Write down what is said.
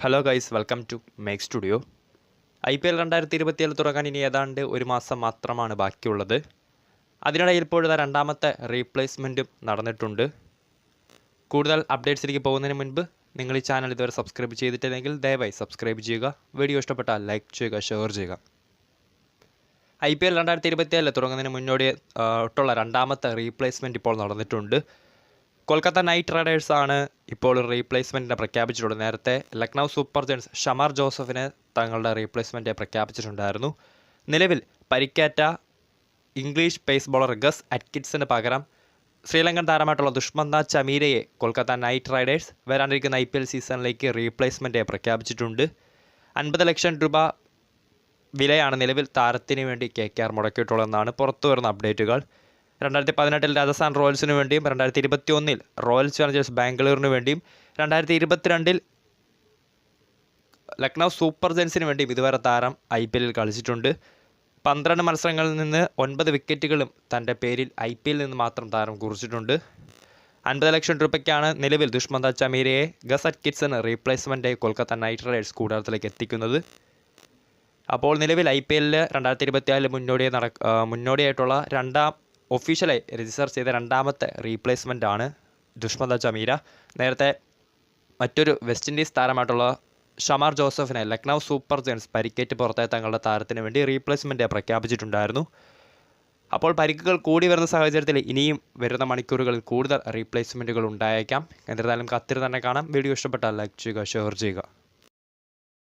Hello guys, welcome to Make Studio. IPL 2027 തുടങ്ങാൻ ഇനി ഏതാണ്ട് ഒരു മാസം മാത്രമാണ് ബാക്കിയുള്ളത്. അതിനിടയിൽ ഇപ്പോഴത്തെ രണ്ടാമത്തെ റീപ്ലേസ്മെൻറ്റും നടന്നിട്ടുണ്ട്. കൂടുതൽ അപ്ഡേറ്റ്സിലേക്ക് പോകുന്നതിന് മുൻപ് നിങ്ങൾ ഈ ചാനൽ ഇതുവരെ സബ്സ്ക്രൈബ് ചെയ്തിട്ടില്ലെങ്കിൽ ദയവായി സബ്സ്ക്രൈബ് ചെയ്യുക. വീഡിയോ ഇഷ്ടപ്പെട്ടാൽ ലൈക്ക് ചെയ്യുക, ഷെയർ ചെയ്യുക. IPL 2027 തുടങ്ങുന്നതിന് മുന്നോടിയായിട്ടുള്ള രണ്ടാമത്തെ റീപ്ലേസ്മെൻറ്റ് ഇപ്പോൾ നടന്നിട്ടുണ്ട്. കൊൽക്കത്ത നൈറ്റ് റൈഡേഴ്സ് ആണ് ഇപ്പോൾ റീപ്ലേസ്മെൻറ്റിനെ പ്രഖ്യാപിച്ചിട്ടുള്ളത്. നേരത്തെ ലക്നൗ സൂപ്പർ ജയൻസ് ഷമാർ ജോസഫിനെ തങ്ങളുടെ റീപ്ലേസ്മെൻറ്റ് പ്രഖ്യാപിച്ചിട്ടുണ്ടായിരുന്നു. നിലവിൽ പരിക്കേറ്റ ഇംഗ്ലീഷ് പേസ് ബോളർ ഗസ് അറ്റ്കിൻസിന് പകരം ശ്രീലങ്കൻ താരമായിട്ടുള്ള ദുഷ്മന്ത ചമീരയെ കൊൽക്കത്ത നൈറ്റ് റൈഡേഴ്സ് വരാനിരിക്കുന്ന IPL സീസണിലേക്ക് റീപ്ലേസ്മെൻറ്റ് പ്രഖ്യാപിച്ചിട്ടുണ്ട്. 50 ലക്ഷം രൂപ വിലയാണ് നിലവിൽ താരത്തിന് വേണ്ടി KKR മുടക്കിയിട്ടുള്ളതെന്നാണ് പുറത്തു വരുന്ന അപ്ഡേറ്റുകൾ. 2018 രാജസ്ഥാൻ റോയൽസിനു വേണ്ടിയും 2021 റോയൽ ചലഞ്ചേഴ്സ് ബാംഗ്ലൂരിനു വേണ്ടിയും 2022 ലക്നൗ സൂപ്പർ ജയൻസിന് വേണ്ടിയും ഇതുവരെ താരം IPL കളിച്ചിട്ടുണ്ട്. 12 മത്സരങ്ങളിൽ നിന്ന് 9 വിക്കറ്റുകളും തൻ്റെ പേരിൽ IPL നിന്ന് മാത്രം താരം കുറിച്ചിട്ടുണ്ട്. 50 ലക്ഷം രൂപയ്ക്കാണ് നിലവിൽ ദുഷ്മന്ത ചമീരയെ ഗസ് അറ്റ്കിൻസിന് റീപ്ലേസ്മെൻറ്റായി കൊൽക്കത്ത നൈറ്റ് റൈഡേഴ്സ് കൂടാരത്തിലേക്ക് എത്തിക്കുന്നത്. അപ്പോൾ നിലവിൽ IPL 2024 മുന്നോടിയായിട്ടുള്ള ഒഫീഷ്യലായി രജിസ്റ്റർ ചെയ്ത രണ്ടാമത്തെ റീപ്ലേസ്മെൻ്റ് ആണ് ദുഷ്മന്ത ചമീര. നേരത്തെ മറ്റൊരു വെസ്റ്റ് ഇൻഡീസ് താരമായിട്ടുള്ള ഷമാർ ജോസഫിനെ ലക്നൗ സൂപ്പർ ജയൻസ് പരിക്കേറ്റ് പുറത്തായ തങ്ങളുടെ താരത്തിന് വേണ്ടി റീപ്ലേസ്മെൻറ്റ് പ്രഖ്യാപിച്ചിട്ടുണ്ടായിരുന്നു. അപ്പോൾ പരിക്കുകൾ കൂടി വരുന്ന സാഹചര്യത്തിൽ ഇനിയും വരുന്ന മണിക്കൂറുകളിൽ കൂടുതൽ റീപ്ലേസ്മെൻറ്റുകൾ ഉണ്ടായേക്കാം. എന്നിരുന്നാലും കത്തിരി തന്നെ കാണാം. വീഡിയോ ഇഷ്ടപ്പെട്ടാൽ ലൈക്ക് ചെയ്യുക, ഷെയർ ചെയ്യുക.